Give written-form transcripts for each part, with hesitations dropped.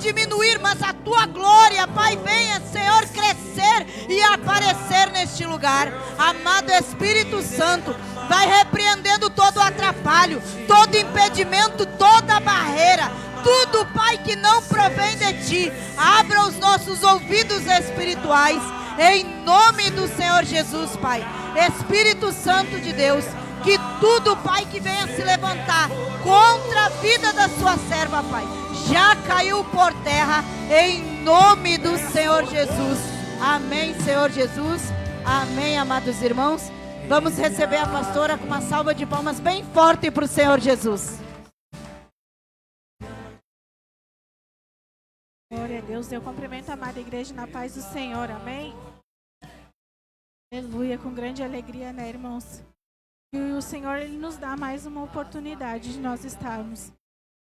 diminuir, mas a tua glória, Pai, venha, Senhor, crescer e aparecer neste lugar. Amado Espírito Santo, vai repreendendo todo o atrapalho, todo impedimento, toda barreira, tudo, Pai, que não provém de Ti. Abra os nossos ouvidos espirituais, em nome do Senhor Jesus, Pai. Espírito Santo de Deus, que tudo, Pai, que venha se levantar contra a vida da sua serva, Pai, já caiu por terra, em nome do Senhor Jesus. Amém, Senhor Jesus. Amém, amados irmãos. Vamos receber a pastora com uma salva de palmas bem forte para o Senhor Jesus. Glória a Deus. Eu cumprimento a amada igreja na paz do Senhor. Amém. Aleluia. Com grande alegria, né, irmãos? E o Senhor, Ele nos dá mais uma oportunidade de nós estarmos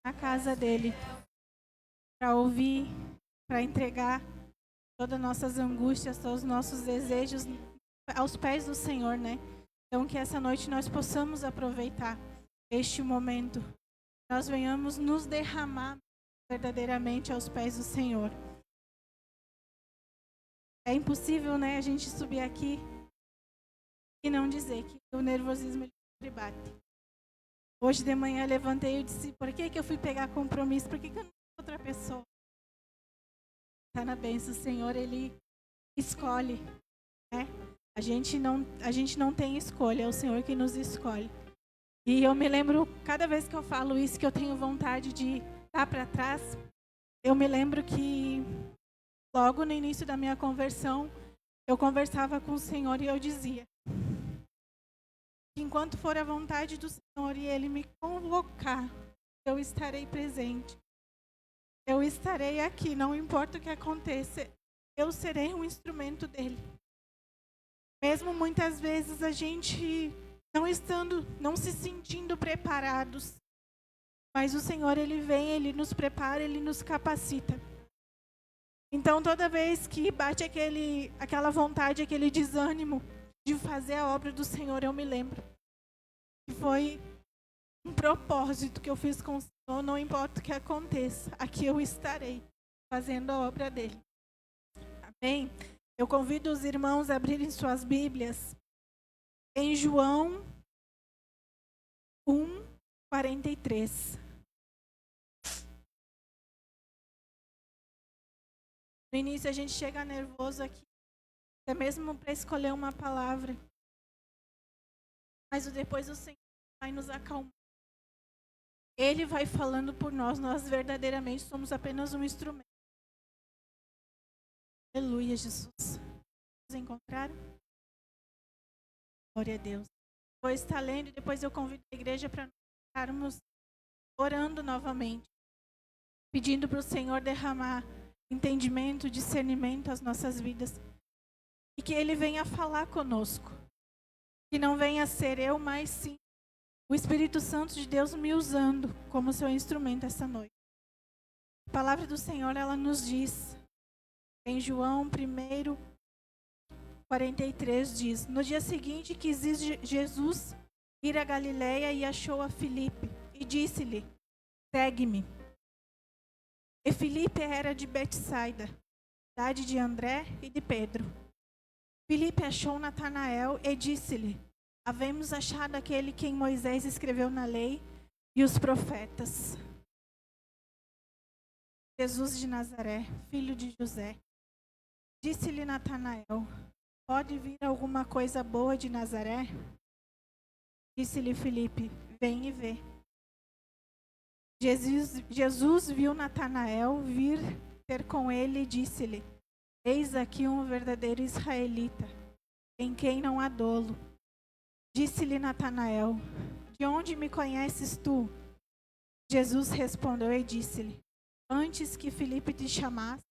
na casa dEle, para ouvir, para entregar todas as nossas angústias, todos os nossos desejos aos pés do Senhor, né? Então, que essa noite nós possamos aproveitar este momento, nós venhamos nos derramar verdadeiramente aos pés do Senhor. É impossível, né, a gente subir aqui e não dizer que o nervosismo ele bate. Hoje de manhã eu levantei e disse, por que eu fui pegar compromisso? Por que eu não sou outra pessoa? Está na bênção, o Senhor, Ele escolhe, né? A gente não tem escolha, é o Senhor que nos escolhe. E eu me lembro, cada vez que eu falo isso, que eu tenho vontade de dar para trás, eu me lembro que logo no início da minha conversão, eu conversava com o Senhor e eu dizia, enquanto for a vontade do Senhor e Ele me convocar, eu estarei presente. Eu estarei aqui, não importa o que aconteça, eu serei um instrumento dEle. Mesmo muitas vezes a gente não se sentindo preparados, mas o Senhor, Ele vem, Ele nos prepara, Ele nos capacita. Então toda vez que bate aquela vontade, aquele desânimo de fazer a obra do Senhor, eu me lembro que foi um propósito que eu fiz com o Senhor, não importa o que aconteça, aqui eu estarei fazendo a obra dele. Amém? Eu convido os irmãos a abrirem suas Bíblias em João 1:43. No início a gente chega nervoso aqui, até mesmo para escolher uma palavra. Mas depois o Senhor vai nos acalmar. Ele vai falando por nós, nós verdadeiramente somos apenas um instrumento. Aleluia, Jesus. Vocês encontraram? Glória a Deus. Vou estar lendo e depois eu convido a igreja para nós estarmos orando novamente, pedindo para o Senhor derramar entendimento, discernimento às nossas vidas. E que Ele venha falar conosco. Que não venha ser eu, mas sim o Espírito Santo de Deus me usando como seu instrumento essa noite. A palavra do Senhor, ela nos diz, em João 1:43, diz, no dia seguinte quis Jesus ir a Galileia e achou a Filipe e disse-lhe, segue-me. E Filipe era de Betsaida, cidade de André e de Pedro. Filipe achou Natanael e disse-lhe, havemos achado aquele quem Moisés escreveu na lei e os profetas. Jesus de Nazaré, filho de José. Disse-lhe Natanael, pode vir alguma coisa boa de Nazaré? Disse-lhe Filipe, vem e vê. Jesus viu Natanael vir ter com ele e disse-lhe, eis aqui um verdadeiro israelita, em quem não há dolo. Disse-lhe Natanael, de onde me conheces tu? Jesus respondeu e disse-lhe, antes que Filipe te chamasse,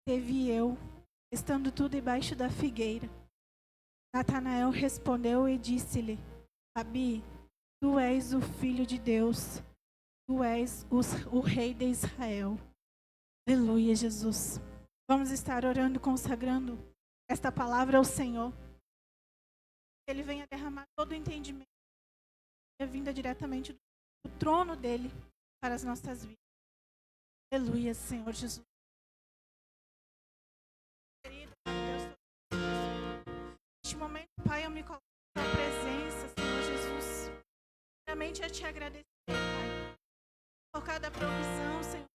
te vi eu, estando tu debaixo da figueira. Natanael respondeu e disse-lhe, Rabi, tu és o Filho de Deus, tu és o Rei de Israel. Aleluia, Jesus. Vamos estar orando, consagrando esta palavra ao Senhor. Ele venha derramar todo o entendimento, vinda diretamente do trono dele para as nossas vidas. Aleluia, Senhor Jesus. Querido, Deus, neste momento, Pai, eu me coloco na tua presença, Senhor Jesus. Primeiramente, eu te agradecer, Pai, por cada provisão, Senhor,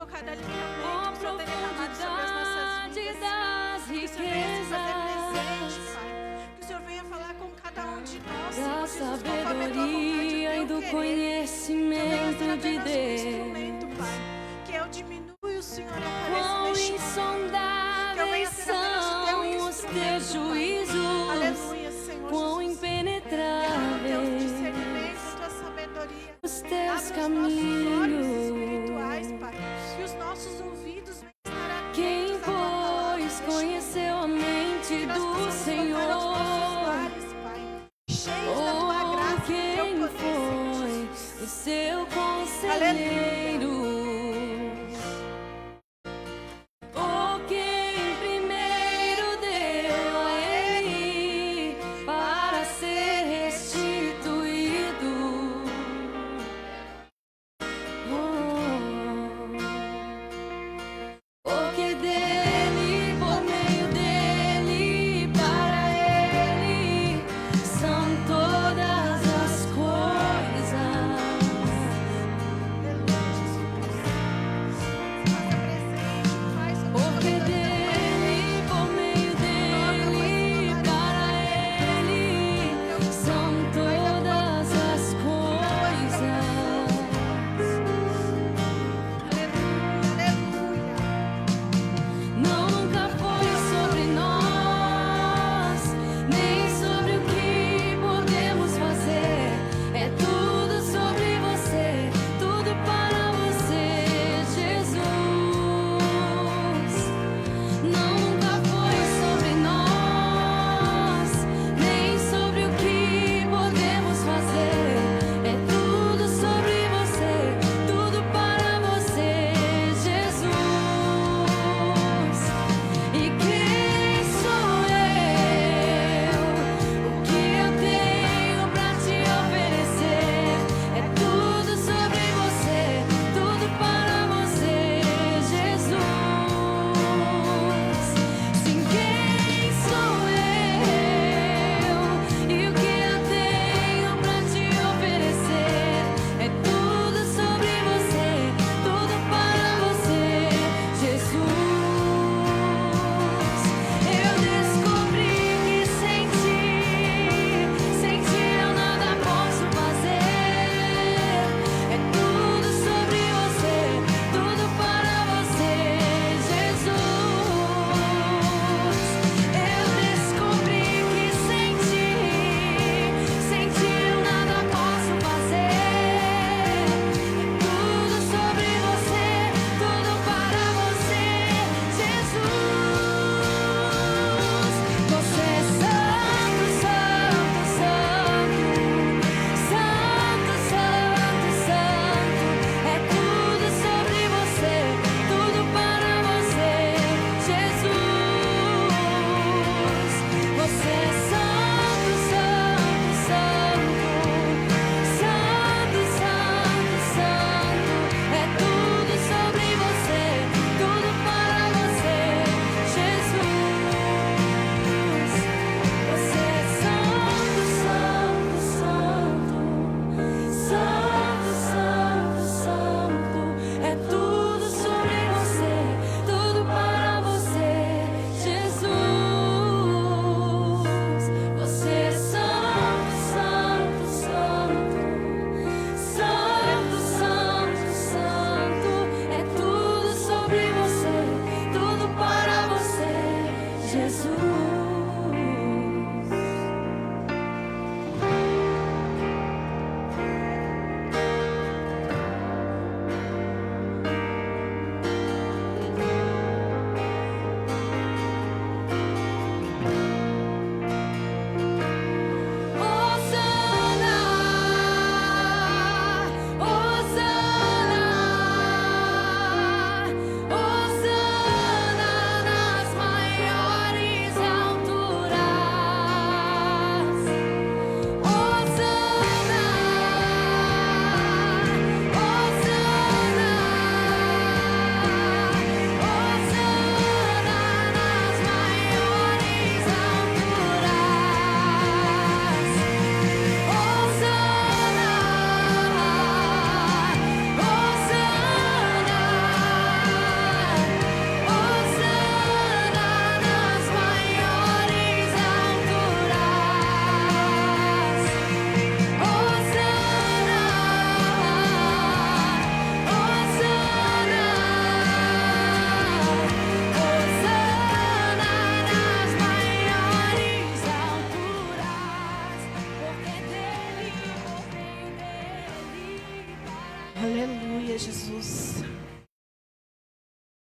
por cada livramento que o Senhor tem derramado sobre as nossas vidas. Que o Senhor venha se fazer presente, Pai. Que o Senhor venha falar com cada um de nós, Senhor Jesus, conforme a tua vontade e o teu querer. Conhecimento de Deus. Instrumento, Pai. Que eu diminua e o Senhor apareça neste momento. Insondáveis são os teus juízos. Aleluia, Senhor Quão Jesus. impenetráveis Teu discernimento, tua sabedoria. os teus Abra os nossos olhos caminhos. espirituais, Pai. Que os nossos ouvidos venham estar atentos Quem, à tua palavra pois, neste conheceu a mente Que nós do possamos tocar aos nossos Senhor? lares, Pai. Cheios da tua graça e do Quem teu poder, Senhor foi Jesus. o seu conselheiro?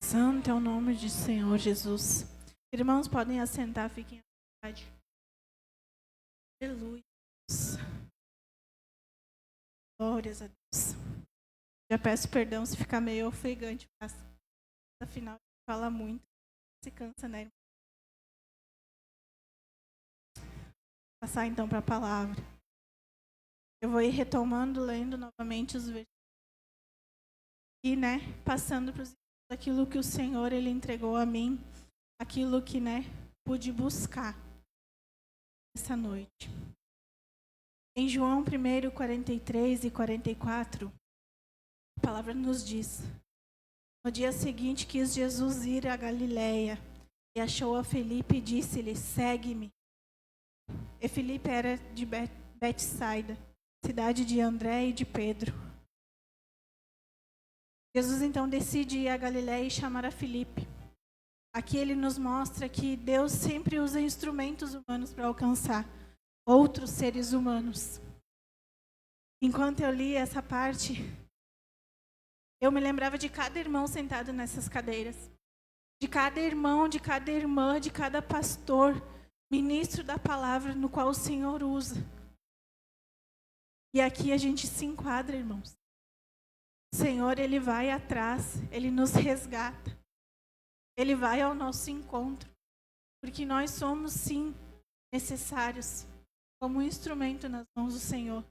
Santo é o nome de Senhor Jesus. Irmãos, podem assentar, fiquem à vontade. Aleluia. Glórias a Deus. Já peço perdão se ficar meio ofegante, mas afinal fala muito, se cansa, né, irmão? Passar então para a palavra. Eu vou ir retomando, lendo novamente os versículos e, passando para aquilo que o Senhor ele entregou a mim, aquilo que, pude buscar essa noite. Em João 1, 43 e 44, a palavra nos diz: no dia seguinte quis Jesus ir a Galiléia e achou a Filipe e disse-lhe: segue-me. E Filipe era de Betsaida, cidade de André e de Pedro. Jesus então decide ir a Galiléia e chamar a Filipe. Aqui ele nos mostra que Deus sempre usa instrumentos humanos para alcançar outros seres humanos. Enquanto eu li essa parte, eu me lembrava de cada irmão sentado nessas cadeiras, de cada irmão, de cada irmã, de cada pastor, ministro da palavra no qual o Senhor usa. E aqui a gente se enquadra, irmãos. O Senhor, ele vai atrás, ele nos resgata. Ele vai ao nosso encontro, porque nós somos, sim, necessários como um instrumento nas mãos do Senhor,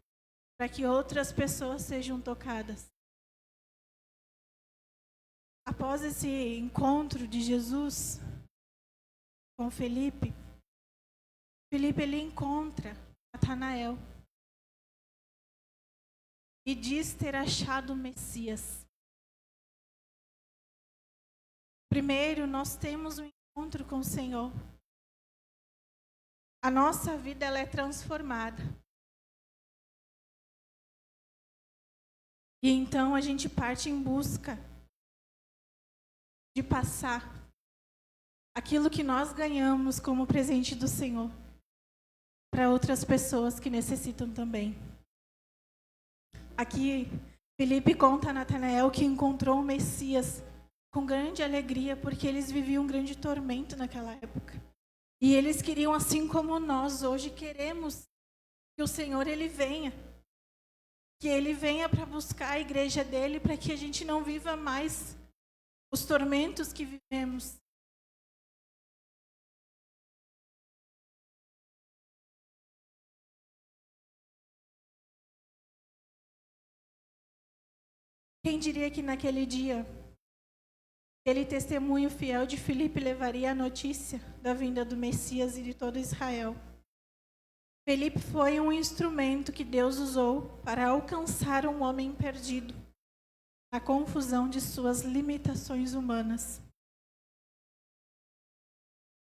para que outras pessoas sejam tocadas. Após esse encontro de Jesus com Filipe, ele encontra Natanael e diz ter achado o Messias. Primeiro, nós temos um encontro com o Senhor. A nossa vida ela é transformada. E então a gente parte em busca de passar aquilo que nós ganhamos como presente do Senhor para outras pessoas que necessitam também. Aqui, Filipe conta a Natanael que encontrou o Messias com grande alegria, porque eles viviam um grande tormento naquela época. E eles queriam, assim como nós hoje queremos, que o Senhor ele venha. Que ele venha para buscar a igreja dele, para que a gente não viva mais os tormentos que vivemos. Quem diria que naquele dia, aquele testemunho fiel de Filipe levaria a notícia da vinda do Messias e de todo Israel. Filipe foi um instrumento que Deus usou para alcançar um homem perdido na confusão de suas limitações humanas.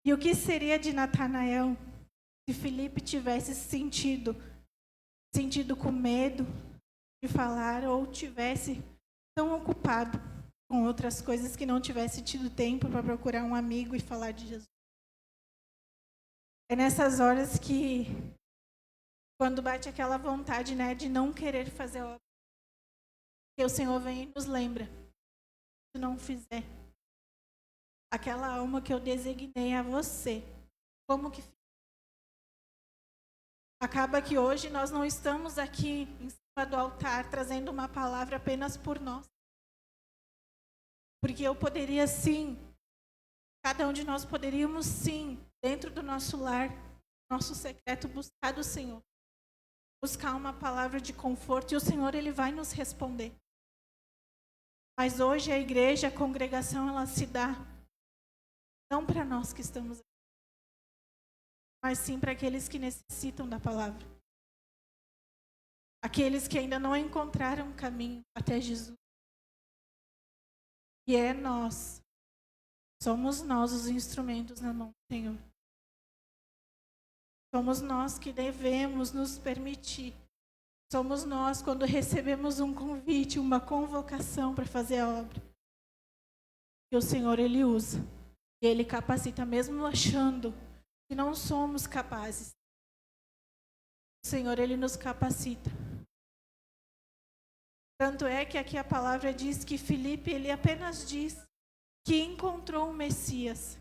E o que seria de Natanael se Filipe tivesse sentido com medo de falar ou tivesse tão ocupado com outras coisas que não tivesse tido tempo para procurar um amigo e falar de Jesus? É nessas horas que, quando bate aquela vontade, de não querer fazer obra, que o Senhor vem e nos lembra: se não fizer, aquela alma que eu designei a você, como que fica? Acaba que hoje nós não estamos aqui em cima do altar trazendo uma palavra apenas por nós. Porque eu poderia sim, cada um de nós poderíamos sim, dentro do nosso lar, nosso secreto, buscar do Senhor. Buscar uma palavra de conforto e o Senhor ele vai nos responder. Mas hoje a igreja, a congregação, ela se dá não para nós que estamos aqui, mas sim para aqueles que necessitam da palavra. Aqueles que ainda não encontraram o caminho até Jesus. E é nós, somos nós os instrumentos na mão do Senhor. Somos nós que devemos nos permitir. Somos nós quando recebemos um convite, uma convocação para fazer a obra. Que o Senhor ele usa. E ele capacita, mesmo achando que não somos capazes. O Senhor ele nos capacita. Tanto é que aqui a palavra diz que Filipe, ele apenas diz que encontrou o Messias.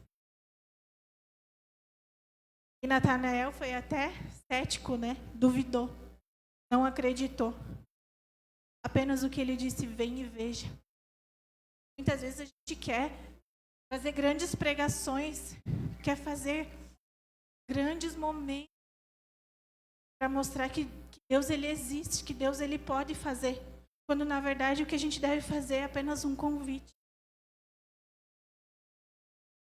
E Natanael foi até cético, né? Duvidou, não acreditou. Apenas o que ele disse: vem e veja. Muitas vezes a gente quer fazer grandes pregações, quer fazer grandes momentos para mostrar que Deus ele existe, que Deus ele pode fazer, quando na verdade o que a gente deve fazer é apenas um convite.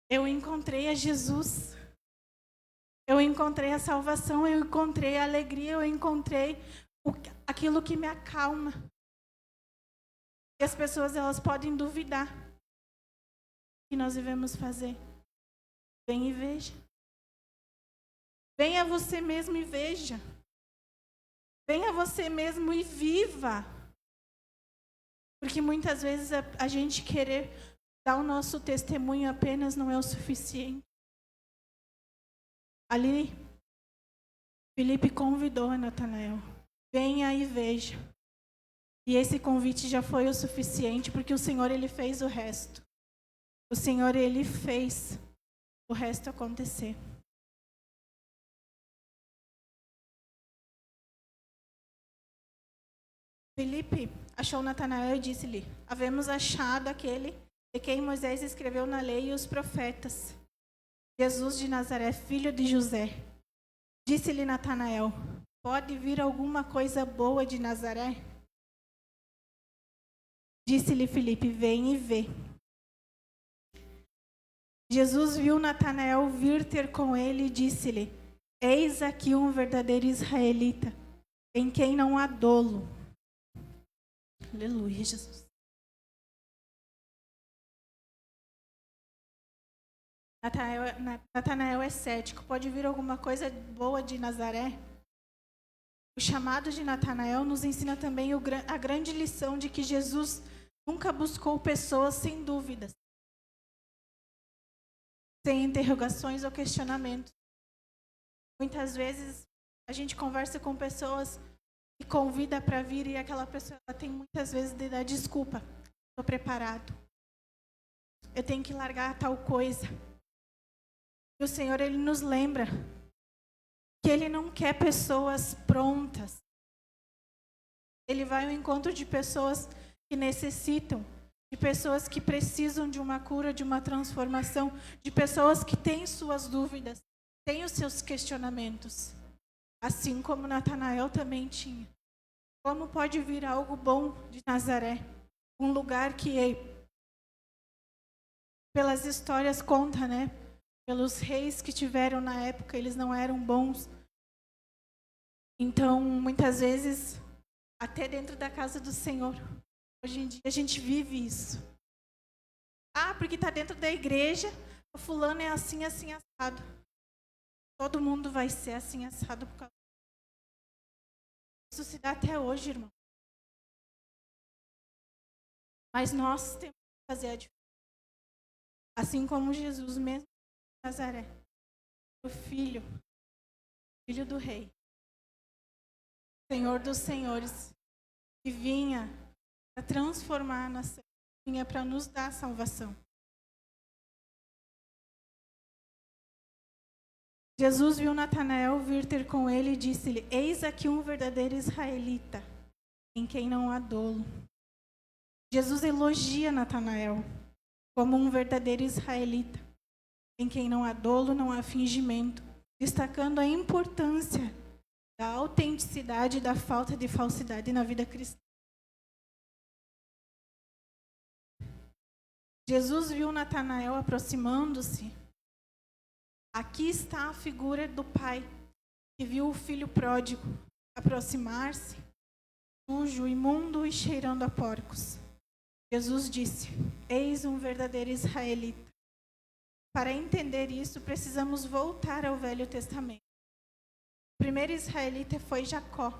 Eu encontrei a Jesus, eu encontrei a salvação, eu encontrei a alegria, eu encontrei aquilo que me acalma. E as pessoas elas podem duvidar. O que nós devemos fazer? Vem e veja. Venha você mesmo e veja. Venha você mesmo e viva. Porque muitas vezes a gente querer dar o nosso testemunho apenas não é o suficiente. Ali, Filipe convidou a Natanael. Venha e veja. E esse convite já foi o suficiente, porque o Senhor ele fez o resto. O Senhor ele fez o resto acontecer. Filipe achou Natanael e disse-lhe: havemos achado aquele de quem Moisés escreveu na lei e os profetas, Jesus de Nazaré, filho de José. Disse-lhe Natanael: pode vir alguma coisa boa de Nazaré? Disse-lhe Filipe: vem e vê. Jesus viu Natanael vir ter com ele e disse-lhe: eis aqui um verdadeiro israelita, em quem não há dolo. Aleluia, Jesus. Natanael é cético. Pode vir alguma coisa boa de Nazaré? O chamado de Natanael nos ensina também a grande lição de que Jesus nunca buscou pessoas sem dúvidas, sem interrogações ou questionamentos. Muitas vezes a gente conversa com pessoas e convida para vir e aquela pessoa ela tem muitas vezes de dar desculpa. Estou preparado. Eu tenho que largar tal coisa. E o Senhor ele nos lembra que Ele não quer pessoas prontas. Ele vai ao encontro de pessoas que necessitam, de pessoas que precisam de uma cura, de uma transformação, de pessoas que têm suas dúvidas, têm os seus questionamentos. Assim como Natanael também tinha. Como pode vir algo bom de Nazaré? Um lugar que, pelas histórias conta, né? Pelos reis que tiveram na época, eles não eram bons. Então, muitas vezes, até dentro da casa do Senhor, hoje em dia a gente vive isso. Ah, porque está dentro da igreja, o fulano é assim, assim, assado. Todo mundo vai ser assim, assado por causa. Isso se dá até hoje, irmão. Mas nós temos que fazer a diferença. Assim como Jesus mesmo de Nazaré, o filho do rei, Senhor dos senhores, que vinha para transformar a nação, vinha para nos dar salvação. Jesus viu Natanael vir ter com ele e disse-lhe: eis aqui um verdadeiro israelita, em quem não há dolo. Jesus elogia Natanael como um verdadeiro israelita, em quem não há dolo, não há fingimento, destacando a importância da autenticidade e da falta de falsidade na vida cristã. Jesus viu Natanael aproximando-se. Aqui está a figura do pai que viu o filho pródigo aproximar-se, sujo, imundo e cheirando a porcos. Jesus disse: eis um verdadeiro israelita. Para entender isso, precisamos voltar ao Velho Testamento. O primeiro israelita foi Jacó.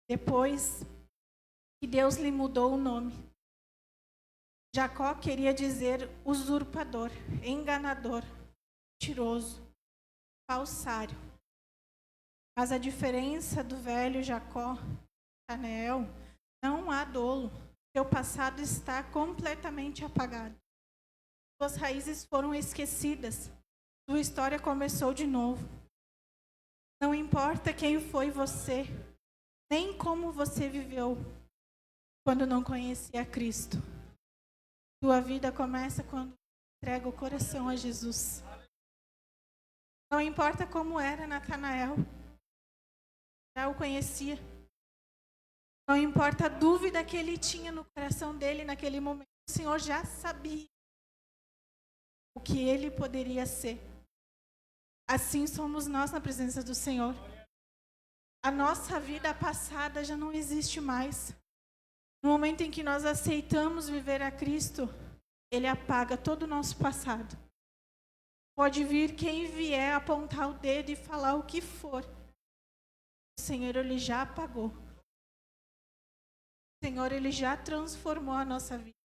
Depois que Deus lhe mudou o nome. Jacó queria dizer usurpador, enganador, mentiroso, falsário. Mas a diferença do velho Jacó, Natanael, não há dolo. Seu passado está completamente apagado. Suas raízes foram esquecidas. Sua história começou de novo. Não importa quem foi você, nem como você viveu quando não conhecia Cristo. Sua vida começa quando entrega o coração a Jesus. Não importa como era Natanael, já o conhecia. Não importa a dúvida que ele tinha no coração dele naquele momento, o Senhor já sabia o que ele poderia ser. Assim somos nós na presença do Senhor. A nossa vida passada já não existe mais. No momento em que nós aceitamos viver a Cristo, Ele apaga todo o nosso passado. Pode vir quem vier apontar o dedo e falar o que for. O Senhor, Ele já apagou. O Senhor, Ele já transformou a nossa vida.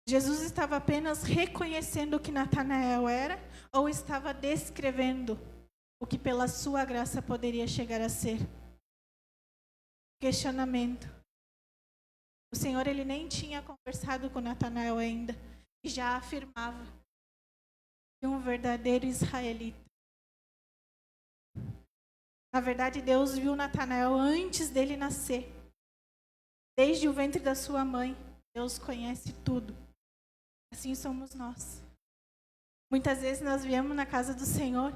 Jesus estava apenas reconhecendo o que Natanael era ou estava descrevendo o que pela sua graça poderia chegar a ser? Questionamento. O Senhor, Ele nem tinha conversado com Natanael ainda e já afirmava que um verdadeiro israelita. Na verdade, Deus viu Natanael antes dele nascer. Desde o ventre da sua mãe, Deus conhece tudo. Assim somos nós. Muitas vezes nós viemos na casa do Senhor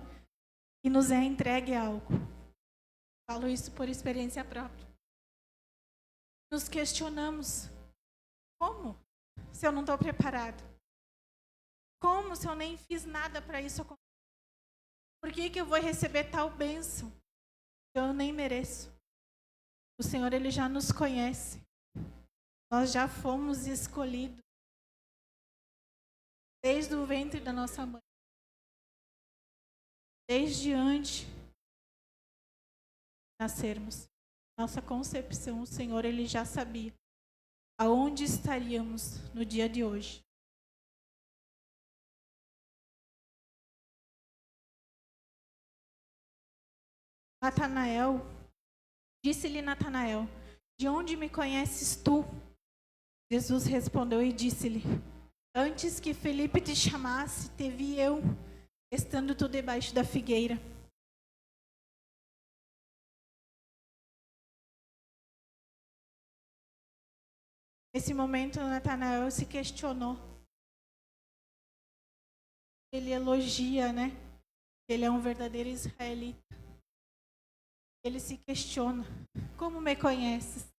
e nos é entregue algo. Falo isso por experiência própria. Nos questionamos. Como? Se eu não estou preparado? Como se eu nem fiz nada para isso acontecer? Por que eu vou receber tal bênção? Eu nem mereço. O Senhor, Ele já nos conhece. Nós já fomos escolhidos. Desde o ventre da nossa mãe. Desde antes de nascermos. Nossa concepção, o Senhor, Ele já sabia aonde estaríamos no dia de hoje. Natanael, disse-lhe Natanael, de onde me conheces tu? Jesus respondeu e disse-lhe, antes que Felipe te chamasse, te vi eu, estando tu debaixo da figueira. Nesse momento, Natanael se questionou. Ele elogia, né? Ele é um verdadeiro israelita. Ele se questiona. Como me conheces?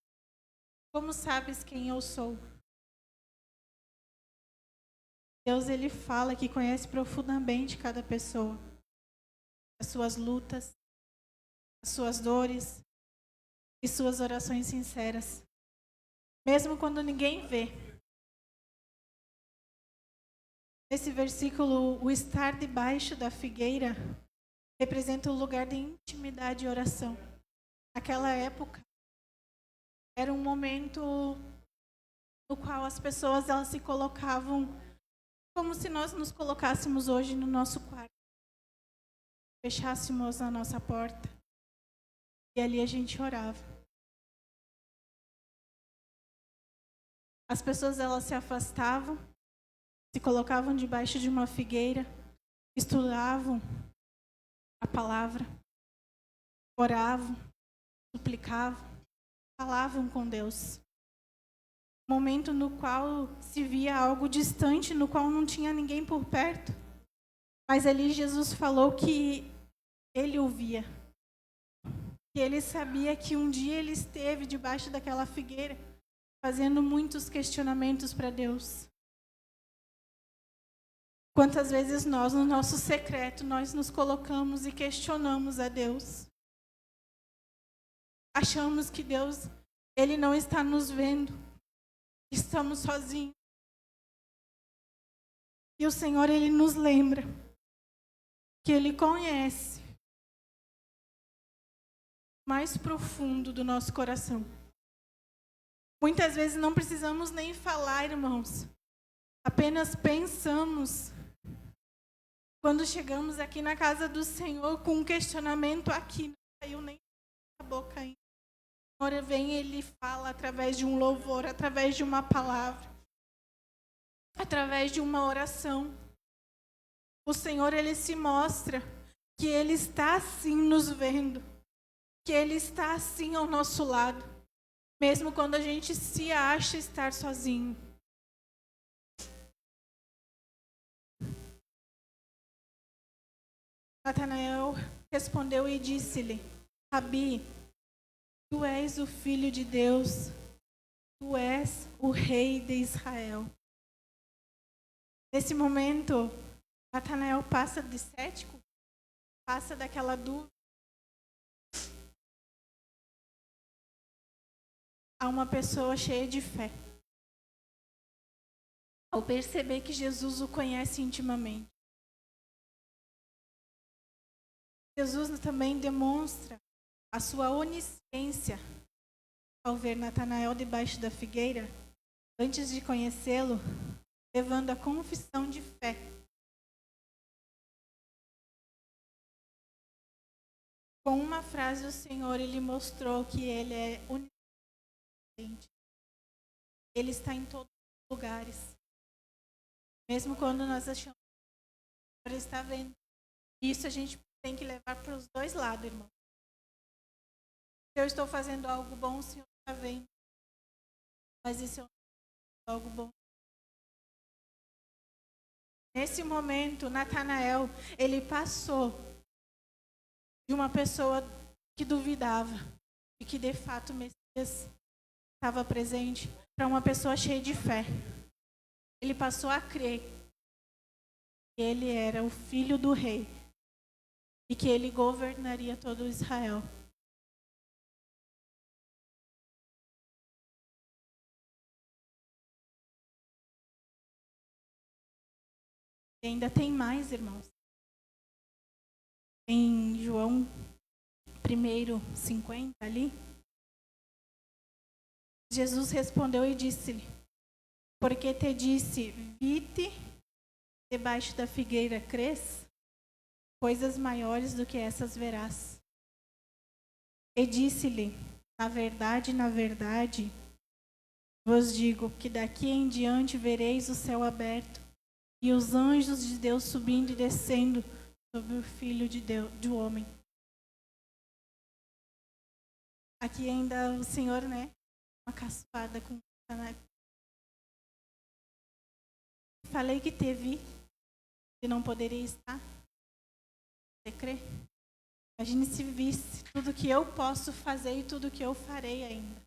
Como sabes quem eu sou? Deus, Ele fala que conhece profundamente cada pessoa. As suas lutas, as suas dores e suas orações sinceras. Mesmo quando ninguém vê. Nesse versículo, o estar debaixo da figueira representa o lugar de intimidade e oração. Naquela época, era um momento no qual as pessoas elas se colocavam como se nós nos colocássemos hoje no nosso quarto. Fechássemos a nossa porta e ali a gente orava. As pessoas elas se afastavam, se colocavam debaixo de uma figueira, estudavam a palavra, oravam, suplicavam, falavam com Deus. Momento no qual se via algo distante, no qual não tinha ninguém por perto. Mas ali Jesus falou que ele ouvia. Que ele sabia que um dia ele esteve debaixo daquela figueira, fazendo muitos questionamentos para Deus. Quantas vezes nós, no nosso secreto, nós nos colocamos e questionamos a Deus. Achamos que Deus, Ele não está nos vendo. Estamos sozinhos. E o Senhor, Ele nos lembra que Ele conhece o mais profundo do nosso coração. Muitas vezes não precisamos nem falar, irmãos. Apenas pensamos. Quando chegamos aqui na casa do Senhor com um questionamento aqui, não saiu nem da boca ainda. Senhor vem e Ele fala através de um louvor, através de uma palavra, através de uma oração. O Senhor, Ele se mostra que Ele está assim nos vendo, que Ele está assim ao nosso lado, mesmo quando a gente se acha estar sozinho. Natanael respondeu e disse-lhe: Rabi, tu és o Filho de Deus, tu és o Rei de Israel. Nesse momento, Natanael passa de cético, passa daquela dúvida a uma pessoa cheia de fé. Ao perceber que Jesus o conhece intimamente. Jesus também demonstra a sua onisciência ao ver Natanael debaixo da figueira, antes de conhecê-lo, levando a confissão de fé. Com uma frase, o Senhor Ele mostrou que Ele é onisciente. Ele está em todos os lugares. Mesmo quando nós achamos que o Senhor está vendo. Isso a gente tem que levar para os dois lados, irmão. Se eu estou fazendo algo bom, o Senhor está vendo. Mas e se eu não estou fazendo algo bom? Nesse momento, Natanael, ele passou de uma pessoa que duvidava e que de fato o Messias estava presente para uma pessoa cheia de fé. Ele passou a crer que ele era o filho do rei e que ele governaria todo Israel. E ainda tem mais, irmãos. Em João 1:50 ali, Jesus respondeu e disse-lhe: Porque te disse, vite debaixo da figueira crês, coisas maiores do que essas verás. E disse-lhe: na verdade, vos digo que daqui em diante vereis o céu aberto e os anjos de Deus subindo e descendo sobre o Filho de Deus, do homem. Aqui ainda o Senhor, uma caçoada com falei que teve e não poderia estar. Você crê? Imagine se visse tudo que eu posso fazer e tudo que eu farei ainda.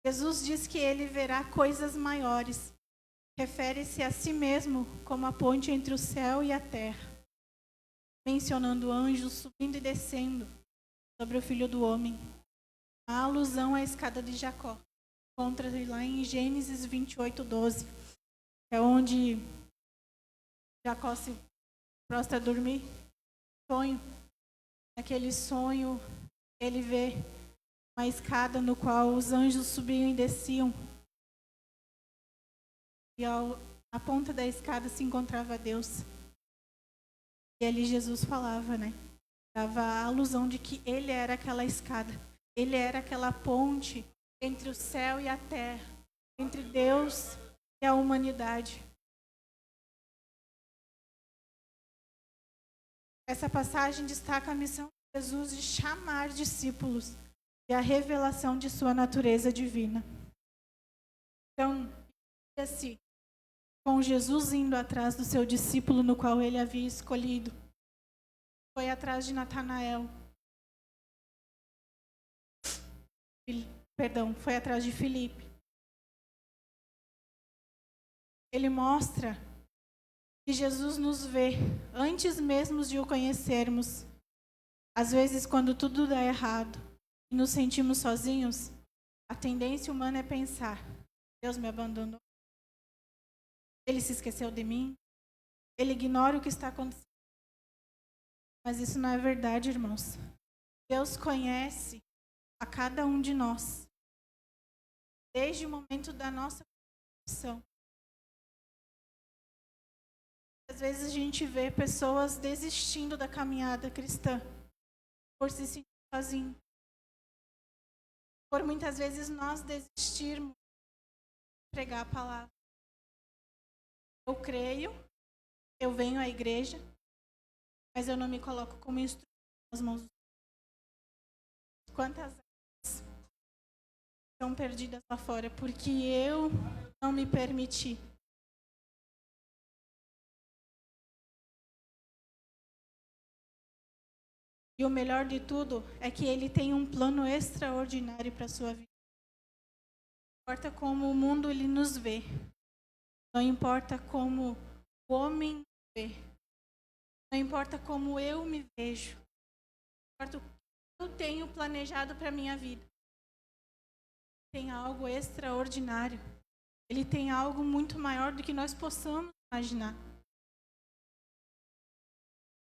Jesus diz que ele verá coisas maiores. Refere-se a si mesmo como a ponte entre o céu e a terra, mencionando anjos subindo e descendo sobre o Filho do Homem. A alusão à escada de Jacó. Encontra lá em Gênesis 28:12. É onde Jacó se prostra a dormir. Sonho. Naquele sonho, ele vê uma escada no qual os anjos subiam e desciam. E à ponta da escada se encontrava Deus. E ali Jesus falava, dava a alusão de que ele era aquela escada. Ele era aquela ponte entre o céu e a terra, entre Deus e a humanidade. Essa passagem destaca a missão de Jesus de chamar discípulos e a revelação de sua natureza divina. Então, assim, com Jesus indo atrás do seu discípulo no qual ele havia escolhido, foi atrás de Natanael. Foi atrás de Filipe. Ele mostra que Jesus nos vê antes mesmo de o conhecermos. Às vezes, quando tudo dá errado e nos sentimos sozinhos, a tendência humana é pensar: Deus me abandonou. Ele se esqueceu de mim. Ele ignora o que está acontecendo. Mas isso não é verdade, irmãos. Deus conhece a cada um de nós, desde o momento da nossa concepção. Às vezes a gente vê pessoas desistindo da caminhada cristã por se sentir sozinho. por muitas vezes nós desistirmos de pregar a palavra. Eu creio, eu venho à igreja, mas eu não me coloco como instrumento nas mãos dos outros. Quantas vezes estão perdidas lá fora porque eu não me permiti. E o melhor de tudo é que Ele tem um plano extraordinário para a sua vida. Não importa como o mundo ele nos vê. Não importa como o homem vê. Não importa como eu me vejo. Não importa o que eu tenho planejado para a minha vida. Tem algo extraordinário. Ele tem algo muito maior do que nós possamos imaginar.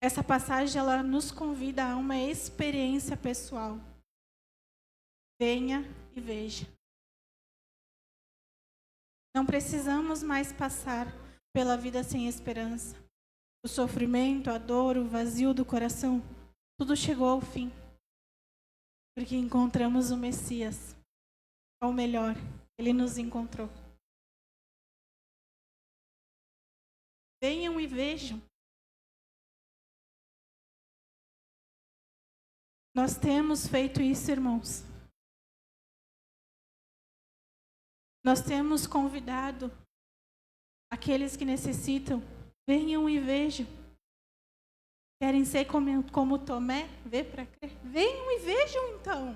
Essa passagem ela nos convida a uma experiência pessoal. Venha e veja. Não precisamos mais passar pela vida sem esperança. O sofrimento, a dor, o vazio do coração, tudo chegou ao fim. Porque encontramos o Messias. Ou melhor, Ele nos encontrou. Venham e vejam. Nós temos feito isso, irmãos. Nós temos convidado aqueles que necessitam, venham e vejam. Querem ser como Tomé? Vê para crer? Venham e vejam então.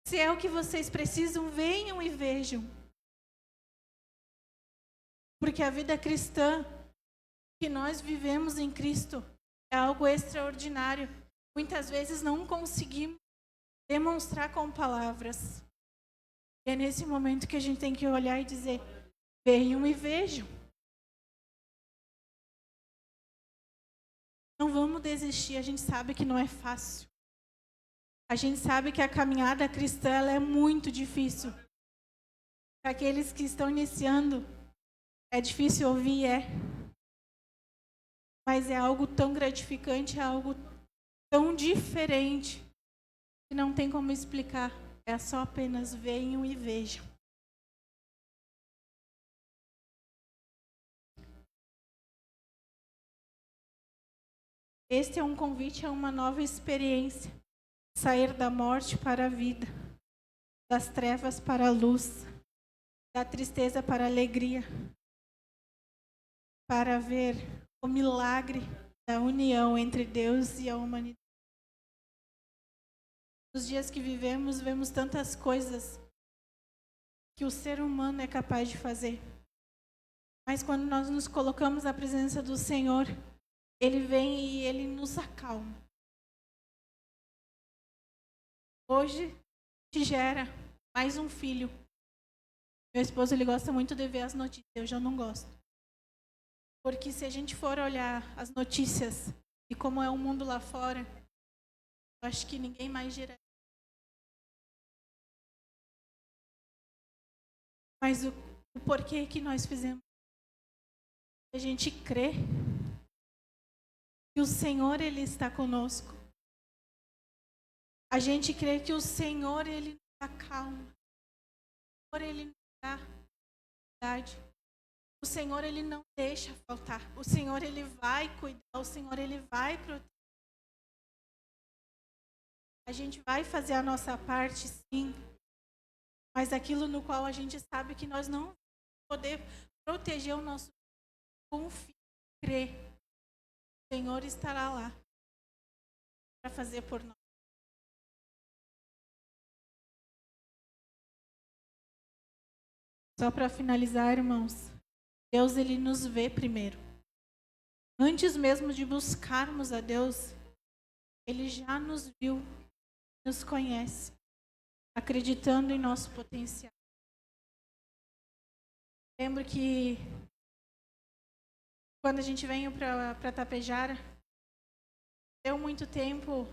Se é o que vocês precisam, venham e vejam. Porque a vida cristã que nós vivemos em Cristo é algo extraordinário. Muitas vezes não conseguimos demonstrar com palavras. E é nesse momento que a gente tem que olhar e dizer, venham e vejam. Não vamos desistir, a gente sabe que não é fácil. A gente sabe que a caminhada cristã ela é muito difícil. Para aqueles que estão iniciando, é difícil ouvir, mas é algo tão gratificante, é algo tão diferente que não tem como explicar. É só apenas venham e vejam. Este é um convite a uma nova experiência. Sair da morte para a vida, das trevas para a luz, da tristeza para a alegria, para ver o milagre da união entre Deus e a humanidade. Nos dias que vivemos, vemos tantas coisas que o ser humano é capaz de fazer. Mas quando nós nos colocamos na presença do Senhor, Ele vem e Ele nos acalma. Hoje te gera mais um filho. Meu esposo ele gosta muito de ver as notícias, eu já não gosto. Porque se a gente for olhar as notícias e como é o mundo lá fora, eu acho que ninguém mais gera. Mas o porquê que nós fizemos? A gente crê que o Senhor ele está conosco. A gente crê que o Senhor ele nos acalma. O Senhor ele nos dá verdade. O Senhor ele não deixa faltar. O Senhor ele vai cuidar. O Senhor ele vai proteger. A gente vai fazer a nossa parte, sim. Mas aquilo no qual a gente sabe que nós não vamos poder proteger o nosso confia, crê. O Senhor estará lá para fazer por nós. Só para finalizar, irmãos, Deus ele nos vê primeiro. Antes mesmo de buscarmos a Deus, Ele já nos viu, nos conhece, acreditando em nosso potencial. Lembro que quando a gente veio para Tapejara, deu muito tempo,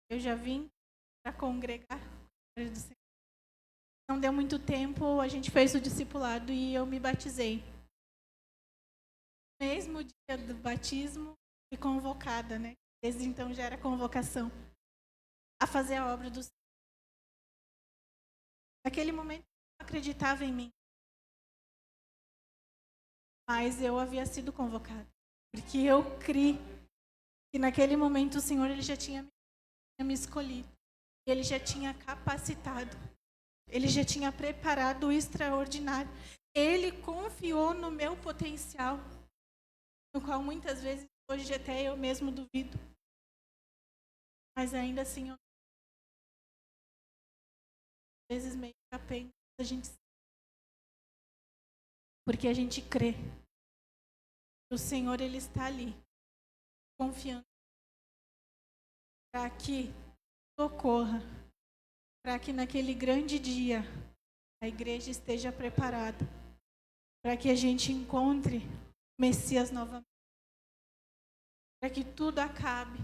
eu já vim para congregar. Não deu muito tempo, a gente fez o discipulado e eu me batizei. No mesmo dia do batismo, fui convocada, né? Desde então já era convocação a fazer a obra do Senhor. Naquele momento, eu não acreditava em mim. Mas eu havia sido convocada. Porque eu criei que naquele momento o Senhor ele já tinha me escolhido. Ele já tinha capacitado. Ele já tinha preparado o extraordinário. Ele confiou no meu potencial, no qual muitas vezes, hoje até eu mesmo duvido. Mas ainda assim, às vezes meio capenga, a gente, porque a gente crê. O Senhor, Ele está ali, confiando, para que ocorra, para que naquele grande dia a igreja esteja preparada, para que a gente encontre o Messias novamente, para que tudo acabe,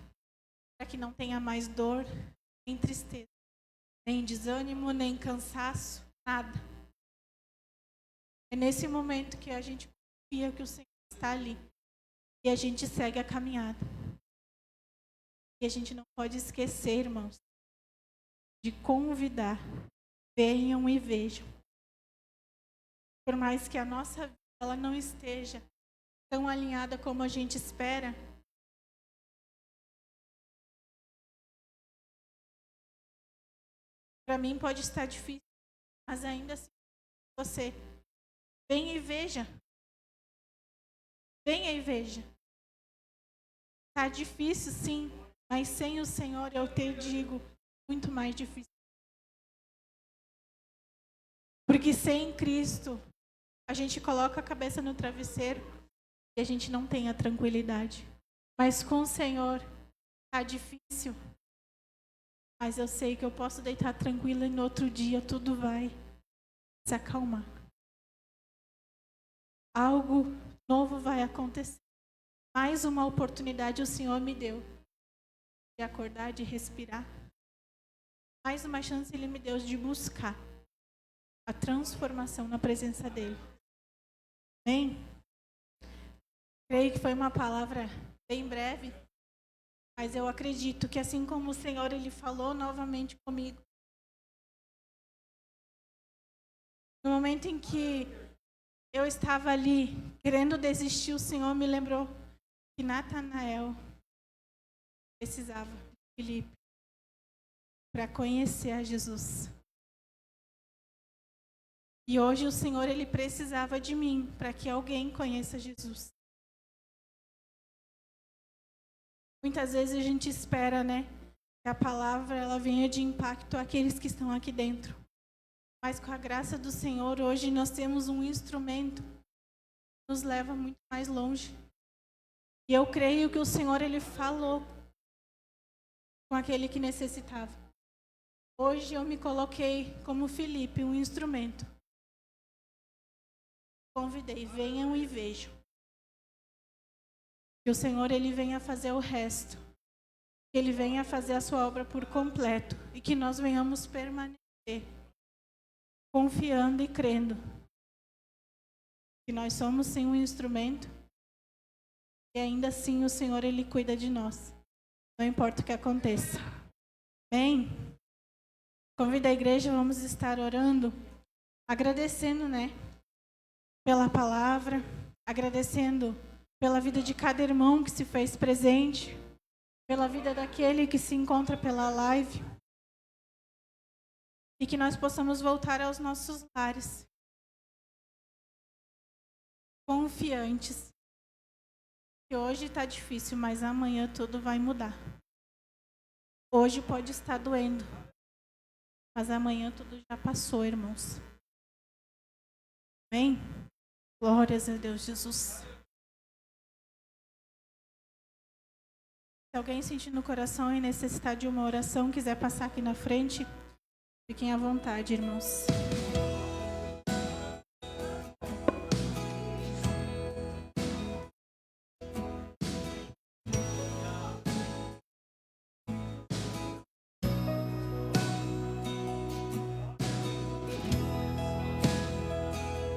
para que não tenha mais dor, nem tristeza, nem desânimo, nem cansaço, nada. É nesse momento que a gente confia que o Senhor está ali e a gente segue a caminhada. E a gente não pode esquecer, irmãos, de convidar, venham e vejam. Por mais que a nossa vida ela não esteja tão alinhada como a gente espera, para mim pode estar difícil, mas ainda assim, você venha e veja. Venha e veja. Está difícil, sim, mas sem o Senhor, eu te digo, muito mais difícil. Porque sem Cristo, a gente coloca a cabeça no travesseiro e a gente não tem a tranquilidade. Mas com o Senhor, está difícil. Mas eu sei que eu posso deitar tranquila e no outro dia tudo vai se acalmar. Algo novo vai acontecer. Mais uma oportunidade o Senhor me deu de acordar, de respirar. Mais uma chance Ele me deu de buscar a transformação na presença dEle. Amém? Creio que foi uma palavra bem breve, mas eu acredito que assim como o Senhor Ele falou novamente comigo, no momento em que eu estava ali querendo desistir, o Senhor me lembrou que Natanael precisava de Filipe para conhecer a Jesus. E hoje o Senhor ele precisava de mim para que alguém conheça Jesus. Muitas vezes a gente espera, né, que a palavra ela venha de impacto àqueles que estão aqui dentro. Mas com a graça do Senhor, hoje nós temos um instrumento que nos leva muito mais longe. E eu creio que o Senhor ele falou com aquele que necessitava. Hoje eu me coloquei como Filipe, um instrumento. Convidei, venham e vejam. Que o Senhor ele venha fazer o resto. Que Ele venha fazer a sua obra por completo. E que nós venhamos permanecer confiando e crendo. Que nós somos sim um instrumento. E ainda assim o Senhor ele cuida de nós. Não importa o que aconteça. Amém? Convido a igreja, vamos estar orando. Agradecendo, né? Pela palavra. Agradecendo pela vida de cada irmão que se fez presente, pela vida daquele que se encontra pela live, e que nós possamos voltar aos nossos lares, confiantes, que hoje está difícil, mas amanhã tudo vai mudar. Hoje pode estar doendo, mas amanhã tudo já passou, irmãos. Amém? Glórias a Deus, Jesus. Se alguém sentir no coração e necessitar de uma oração, quiser passar aqui na frente, fiquem à vontade, irmãos.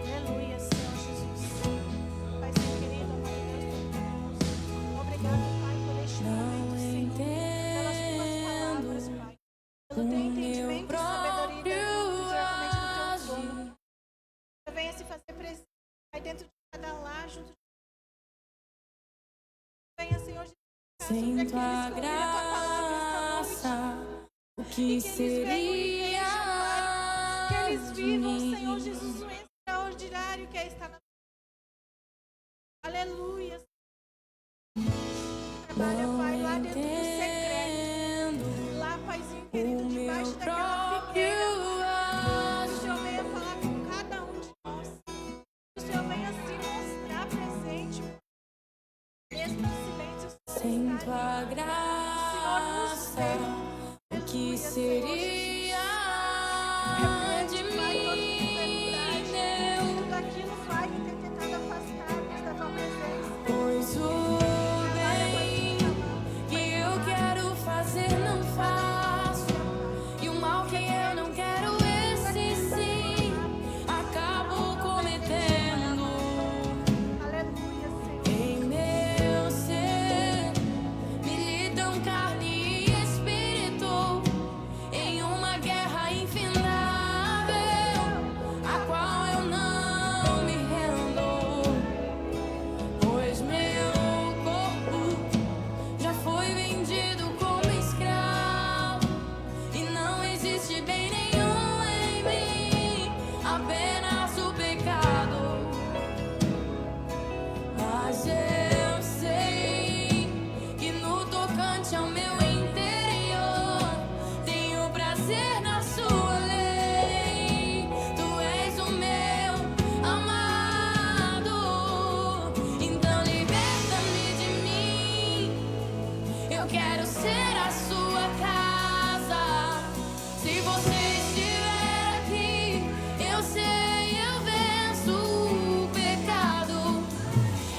Aleluia, Senhor Jesus. Pai, Senhor querido, amado Deus, obrigado, Pai, por este momento, Senhor, pelas tuas palavras, Pai, pelo teu entendimento e sabedoria dentro de Sem tua graça, o que seria que eles de vivam, mim? Senhor Jesus, o extraordinário que é estar na aleluia. Trabalha, Pai, lá dentro do secreto. Lá, Paizinho querido, debaixo daquela figueira. Que o Senhor venha falar com cada um de nós. Que o Senhor venha se mostrar presente. Mesmo no silêncio, Sem tua graça, o que seria de mim? Tudo aquilo, Pai, que tem tentado afastar-nos da tua presença. Pois o bem que eu quero fazer não faço, e o mal que eu não quero, esse sim acabo cometendo. Aleluia, Senhor. Em meu ser militam carne e espírito, em uma guerra infindável, a qual eu não me rendo. Pois meu corpo já foi vendido como escravo, e não existe bem nenhum em mim, apenas o pecado. Mas eu sei que no tocante ao meu interior tenho prazer na sua lei. Tu és o meu amado, então liberta-me de mim. Eu quero ser a sua casa. Se você estiver aqui, eu sei, eu venço o pecado.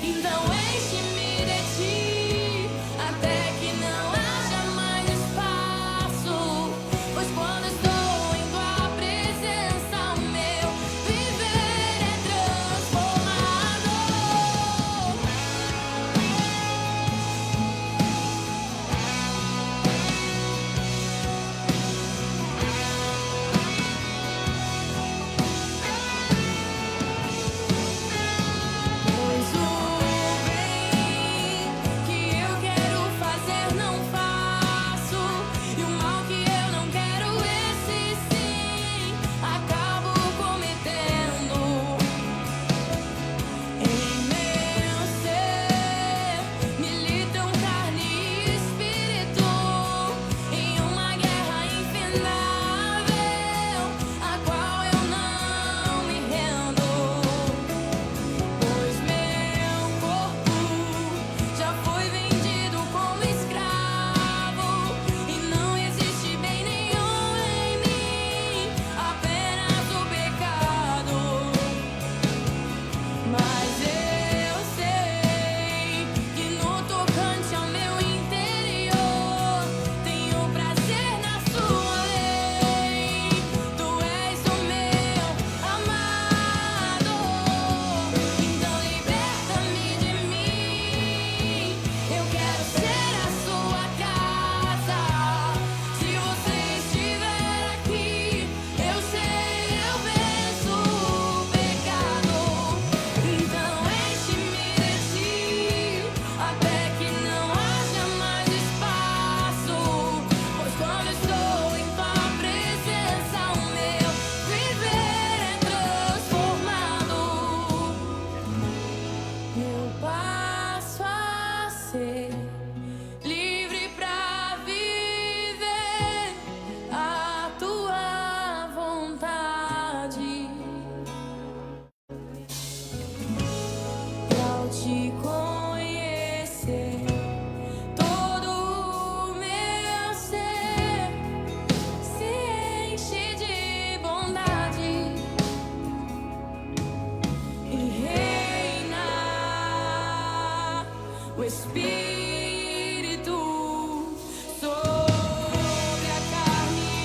Então enche-me de ti, até que não haja mais espaço. Pois quando estou em tua presença, o meu viver é transformado. Pois o bem que eu quero fazer não faço, e o mal que eu não quero, esse sim acabo cometendo. Em meu ser militam carne e espírito, em uma guerra infindável, a qual eu não me rendo. Pois meu corpo já foi vendido como escravo, e não existe bem nenhum em mim, apenas o pecado. Mas eu sei que no tocante ao meu interior tenho prazer na sua lei. Tu és o meu amado, então liberta-me de mim. Eu quero ser a sua casa. Se você estiver aqui, eu sei, eu venço o pecado. Então enche-me de ti, até que não haja mais espaço. Pois quando estou em tua presença, o meu viver é transformado. Eu passo a ser livre pra viver a tua vontade. E ao te conhecer, todo o meu ser se enche de bondade e reina o Espírito sobre a carne.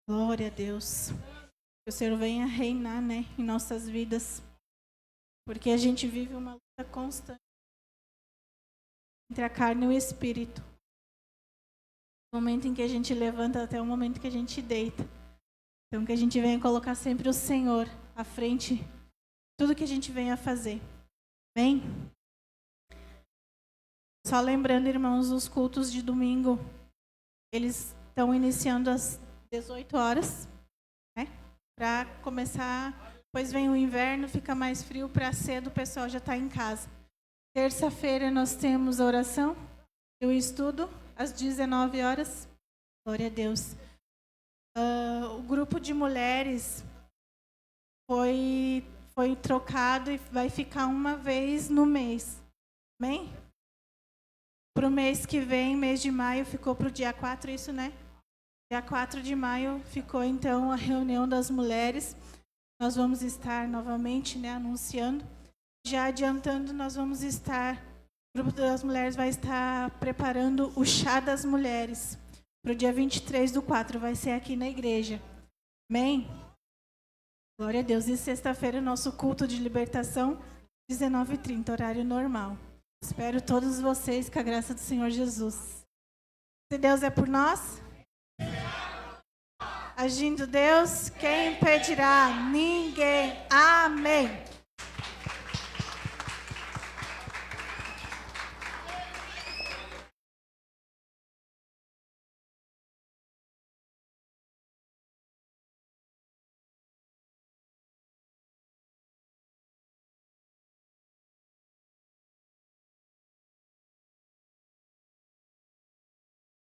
Glória a Deus. Que o Senhor venha reinar, né, em nossas vidas. Porque a gente vive uma luta constante entre a carne e o espírito. O momento em que a gente levanta até o momento que a gente deita. Então que a gente venha colocar sempre o Senhor à frente de tudo que a gente venha fazer. Amém? Só lembrando, irmãos, os cultos de domingo, eles estão iniciando às 18 horas, né? Para começar, depois vem o inverno, fica mais frio, para cedo o pessoal já está em casa. Terça-feira nós temos a oração e o estudo às 19 horas. Glória a Deus. O grupo de mulheres foi trocado e vai ficar uma vez no mês. Amém? Para o mês que vem, mês de maio, ficou para o dia 4, isso, né? Dia 4 de maio ficou, então, a reunião das mulheres. Nós vamos estar novamente, né, anunciando. Já adiantando, nós vamos estar... O grupo das mulheres vai estar preparando o chá das mulheres. Para o dia 23/4, vai ser aqui na igreja. Amém? Glória a Deus. E sexta-feira, nosso culto de libertação, 19h30, horário normal. Espero todos vocês com a graça do Senhor Jesus. Se Deus é por nós, agindo Deus, quem impedirá? Ninguém. Amém.